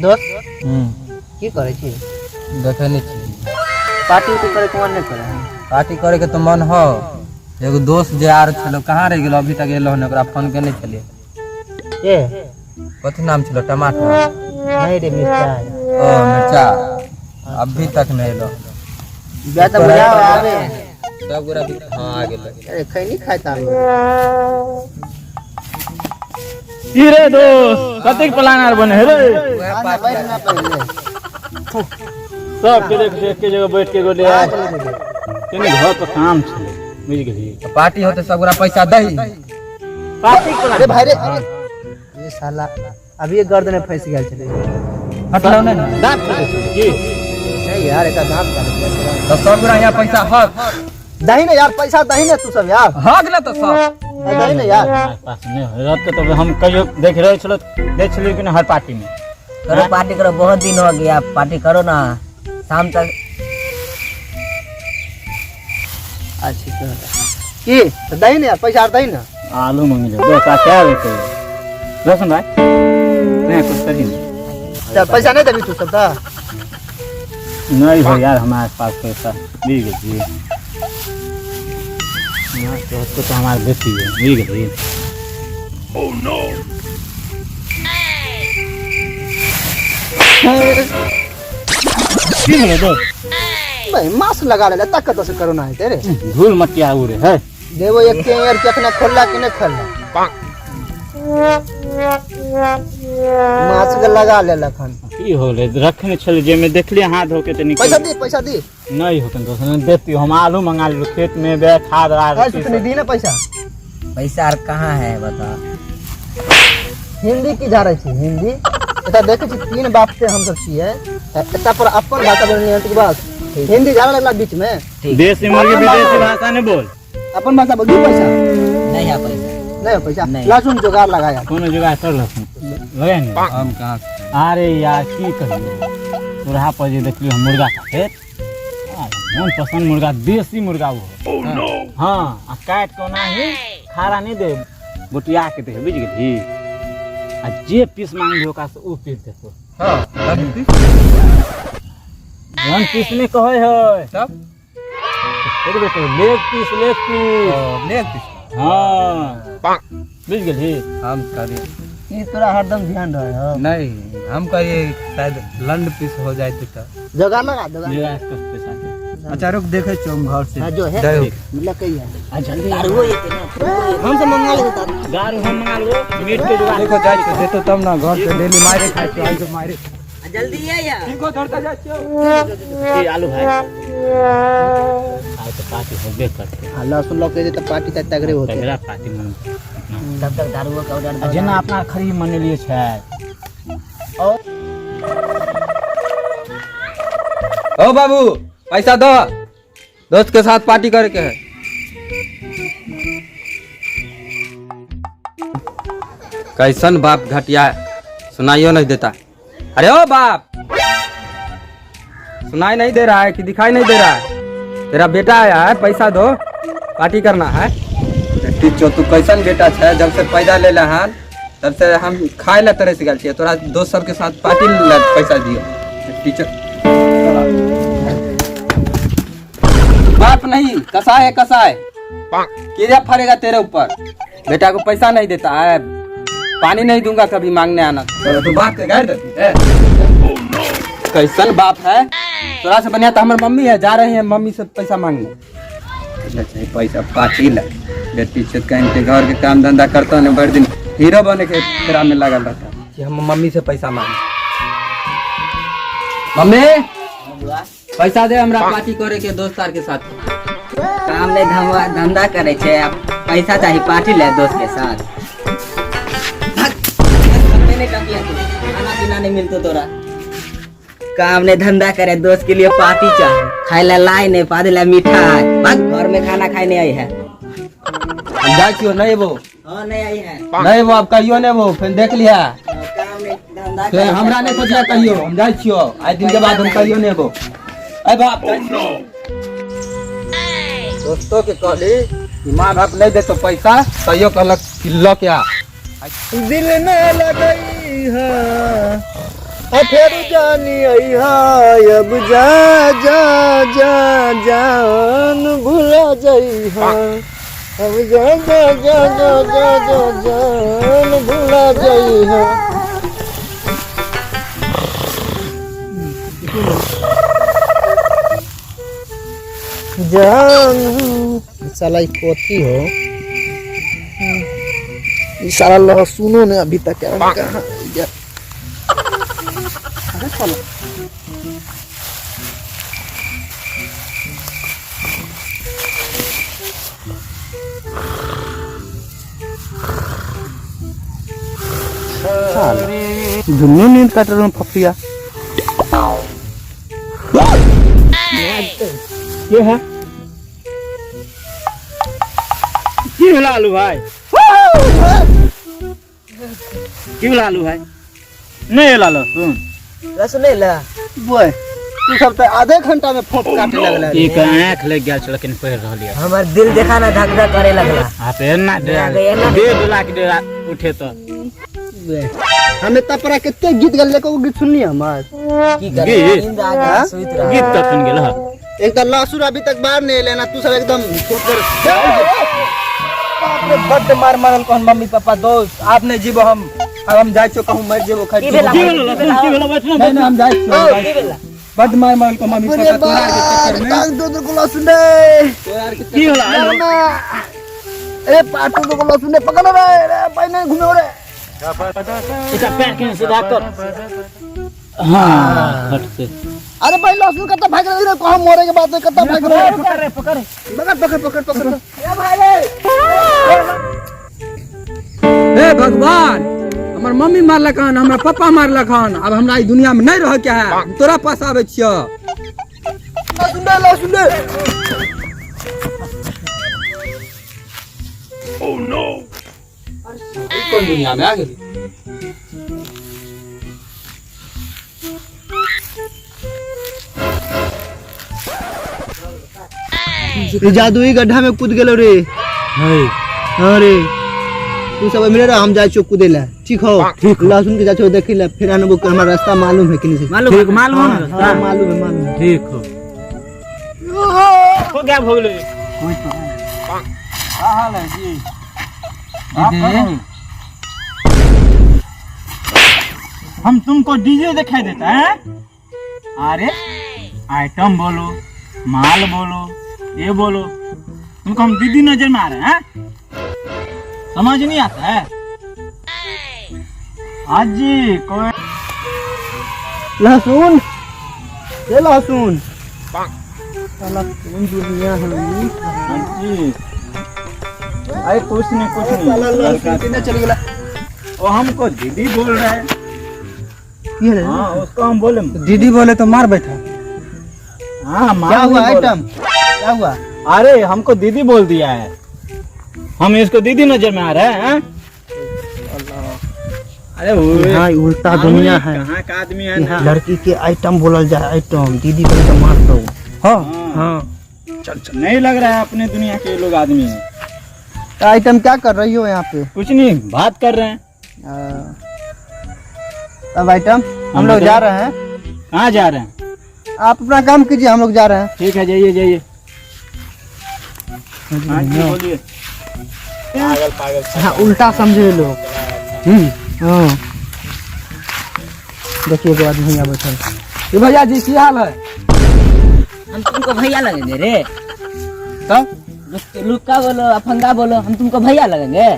दोस्त की करे छी देखे नहीं छी पार्टी उटी करे के मन नहीं करे पार्टी करे के तो मन हो एगो दोस्त जे आर छलो कहाँ रह गेलो अभी तक एलो ने ओकरा फोन के नहीं छलिए ए कथि नाम छलो टमाटर नहीं रे मिर्चा ओ मिर्चा अभी तक नहीं एलो बे तो बुझा आवे सब गोरा भी हां आ गेलो अरे खैनी खाता की रे दोस्त कतेक प्लान आर बने है रे सब के देख एक के जगह बैठ के गोले केने घर पर काम छे बुझ गेली पार्टी होते सब गोरा पैसा दही पार्टी अरे भाई रे ये साला अभी ये गर्दन में फंस गया चले हटलो नहीं दांत की नहीं यार एका दांत तो सब गोरा यहाँ पैसा हक दही ना यार पैसा दही ना तू सब यार हक ना तो सब दही ना यार हमारे पास नहीं है रात के तो हम कहियो देख रहे छलो देख छलिए कि हर पार्टी में करो पार्टी करो बहुत दिन हो गया पार्टी करो ना शाम तक अच्छी की तो दही ना यार पैसा दही ना आलू मांग ले दे का क्या रे रोशन भाई नहीं कुछ करी तो पैसा नहीं देबी तू सब ता नहीं हो यार हमारे पास पैसा मिल गई तो हमारे बेटी है मिल गई ओह नो की है दो भाई मास्क लगा ले ताकत से करो ना है तेरे धूल मटिया उड़े है देवो एक के यार कितना खोलला कि नहीं खोलला मास्क लगा ले लखन की होले रखने छले जे में देखलिए हाथ धो के तो निकल पैसा दी नहीं होकन दोस्त ने देती हम आलू मंगा लो खेत में बे खाद रार तूने दी ना पैसा पैसा और कहाँ है बता हिंदी की जा रही थी हिंदी एटा देखे छी तीन बाप से हम सब छिए एटा पर अपन भाषा बोलनी है के बाद हिंदी जाने लगला बीच में देसी मुर्गी विदेशी भाषा ने बोल अपन भाषा बोल दू पैसा नहीं है पैसा नहीं पैसा नहीं। लहसुन जुगाड़ लगाया कोनो जुगाड़ कर लखन लगे ने हम कहाँ अरे यार की कहियो तोरा पर जे देखलियो हम मुर्गा का खेत मन पसंद मुर्गा देसी मुर्गा वो हां आ काट को नाही खारा नहीं दे बुटिया के दे बुझ गेली आ जे पीस मांग का से ओ पीस देखो हां वन पीस ने कहे है तब एक बेटे लेग पीस लेग पीस हां बुझ गेली हम करिए ई तोरा हरदम ध्यान रहे हो नहीं हम करिए शायद लंड पीस हो जाए तो जुगाड़ लगा जुगाड़ ले आ पैसा अच्छा रुक देखे छो हम घर से हां जो है दे मतलब कही है आ जल्दी यार वो ये हम से मंगा ले गारू हम मंगा लो मीट के जुगाड़ देखो जाए छो देतो तब ना घर पे डेली मारे खाए तो आई तो मारे जल्दी है यार इनको धरता जा छो ये आलू भाई आज तो पार्टी हो बे करते लहसुन लोग के तो पार्टी तक तगड़े होते तगड़ा पार्टी मन तब तक दारू का ऑर्डर दो जेना अपना खरी मन लिए छै ओ बाबू पैसा दो दोस्त के साथ पार्टी करे के है कैसन बाप घटिया सुनाइयो नहीं देता अरे ओ बाप सुनाई नहीं दे रहा है कि दिखाई नहीं दे रहा है तेरा बेटा आया है पैसा दो पार्टी करना है टीचो तू कैसन बेटा है जब से पैदा ले हन तब से हम खाए ला तरह से गल तोरा दोस्त सब के साथ पार्टी ला पैसा दियो टीचर बाप नहीं कसा है कीड़ा फरेगा तेरे ऊपर बेटा को पैसा नहीं देता है पानी नहीं दूंगा कभी मांगने आना तो बात गाड़ देती है कैसन बाप है तोरा से बढ़िया तो हमारी मम्मी है जा रहे हैं मम्मी से पैसा मांगने पैसा पार्टी ला बेटी कहीं के घर के काम धंधा करता है बड़े दिन हीरो बने के फेरा में लगा रहता कि हम मम्मी से पैसा मांगे मम्मी पैसा दे हमरा पार्टी करे के दोस्तार के साथ काम नहीं धंधा करे छे पैसा चाहिए पार्टी ले दोस्त के साथ खाना पीना नहीं मिलतो तोरा काम नहीं धंधा करे दोस्त के लिए पार्टी चाहिए खाए ला लाई नहीं पादे ला मिठाई बस घर में खाना खाए नहीं आई है जाइयो नहीं वो हाँ नहीं आई है नहीं वो अब कहियो नहीं वो फिर देख लिया काम नहीं धंधा फिर हमरा नहीं खोजिया कहियो हम जाइ छियो आज दिन के बाद हम कहियो नहीं वो अरे बाप दोस्तों के कहली कि माँ बाप नहीं दे तो पैसा कहियो कहलक कि लो क्या दिल न लगई है फिर जानी अब जा जा जा जान भुला जइहा अब जा जा जा जा जा जा जान भुला जइहा जान साला ई कथी हो ई साला लहसुनो ने अभी तक कहाँ गया अरे साला दुनू नींद काट रहा हूँ फफिया ये है की होला आलू भाई की होला आलू भाई नहीं होला लहसुन रस नहीं ला बोय तू सब तो आधे घंटा में फोप काटे लगला रे। एक आंख लग गया लेकिन पहर रहलिए हमार दिल देखा ना धक धक करे लगला आप एना दे डोला के डोला उठे तो हमें तपरा कितने गीत गले को गीत सुननी हमार की करे गीत? नींद आ गया सुइत रहा गीत तो सुन गेल ह एक तो लहसुन अभी तक बाहर नहीं लेना तू सब एकदम आपने बड्ड मार मारल कहन मम्मी पापा दोस्त आपने जीवो हम अब हम जाय छो कहूं मर जेबो खा की भेला की भेल लहसुन की भेल बैठ नहीं हम जाय छो की भेला बड्ड मार मारल को मम्मी पापा तोरा के चक्कर में काग दो को लहसुन दे तोरा के की होला आलू ए पाटू दो को लहसुन दे पकड़ रे रे भाई नहीं घूमे रे इसका पैर के सीधा कर हां हट से अरे भाई लहसुन कत्ता भाग रही रे कहां मोरे के बाद कत्ता भाग रही पकड़ पकड़ पकड़ पकड़ पकड़ ए भाई रे हे भगवान हमर मम्मी मारलक हन हमर पापा मारलक हन अब हमरा ई दुनिया में नहीं रह के है तोरा पास आवे छियो लहसुन दे कौन दुनिया में आ गेली जादुई गड्ढा में कूद गेलो रे अरे तू सब मिले रहा हम जाए चो कूदे ला ठीक हो लहसुन के जाचो देखी ला फिर आने को हमारा रास्ता मालूम है कि नहीं मालूम ठीक मालूम हाँ, है हाँ, मालूम है मालूम है ठीक हो क्या भोगले कोई तो हां हाल है जी हम तुमको डीजे दिखाई देता है अरे आइटम बोलो माल बोलो ये बोलो तुमको हम दीदी नजर में आ रहे हैं समझ नहीं आता है आज जी कोई लहसुन ये लहसुन साला कौन दुनिया है हाँ जी अरे कुछ नहीं साला लहसुन किने चल गेला वो हमको दीदी बोल रहा है ये रे हाँ उसको हम बोले दीदी बोले तो मार बैठा हाँ माँ क्या हुआ नहीं बोला। आइटम क्या हुआ अरे हमको दीदी बोल दिया है हम इसको दीदी नजर में आ रहे हैं अरे हाँ उल्टा दुनिया है कहाँ का आदमी है यहाँ लड़की के आइटम बोलल जाए आइटम दीदी बोले तो मार दो हाँ हाँ चल चल नहीं लग रहा है अपने दुनिया के लोग आदमी हैं तो आइटम क्या कर रही हो यहाँ पे कुछ नहीं बात कर रहे हैं अब आइटम हम लोग जा रहे हैं कहाँ जा रहे हैं आप अपना काम कीजिए हम लोग जा रहे हैं ठीक है जाइए जाइए हाँ जी बोलिए पागल पागल हाँ उल्टा समझे लोग हाँ देखिए एक आदमी यहाँ बैठल ये भैया जी की हाल है हम तुमको भैया लगेंगे रे तब लुक्का बोलो अफंगा बोलो हम तुमको भैया लगेंगे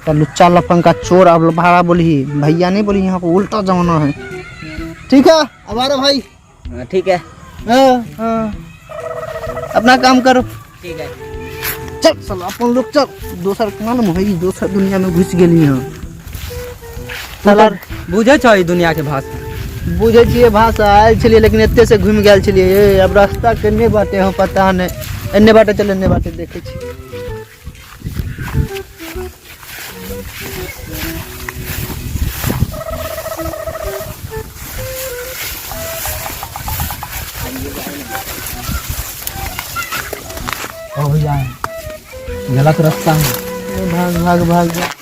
तो लुच्चा लफंग का चोर अब भाड़ा बोली भैया नहीं बोली यहाँ को उल्टा जमाना है ठीक है अब आ रहा भाई हाँ, ठीक है हाँ, हाँ। अपना काम करो ठीक है चल साला अपन लोग चल दोसर काम है दोसर दुनिया में घुस गेली हैं साला बुझे छ ई दुनिया के भाषा बुझे छिए भाषा आयल छलिए लेकिन एते से घूम गेल छलिए ये अब रास्ता केने बाटे हो पता नहीं एने बाटे चल एने बाटे देखे छी गलत रास्ता है। भाग भाग भाग भाग।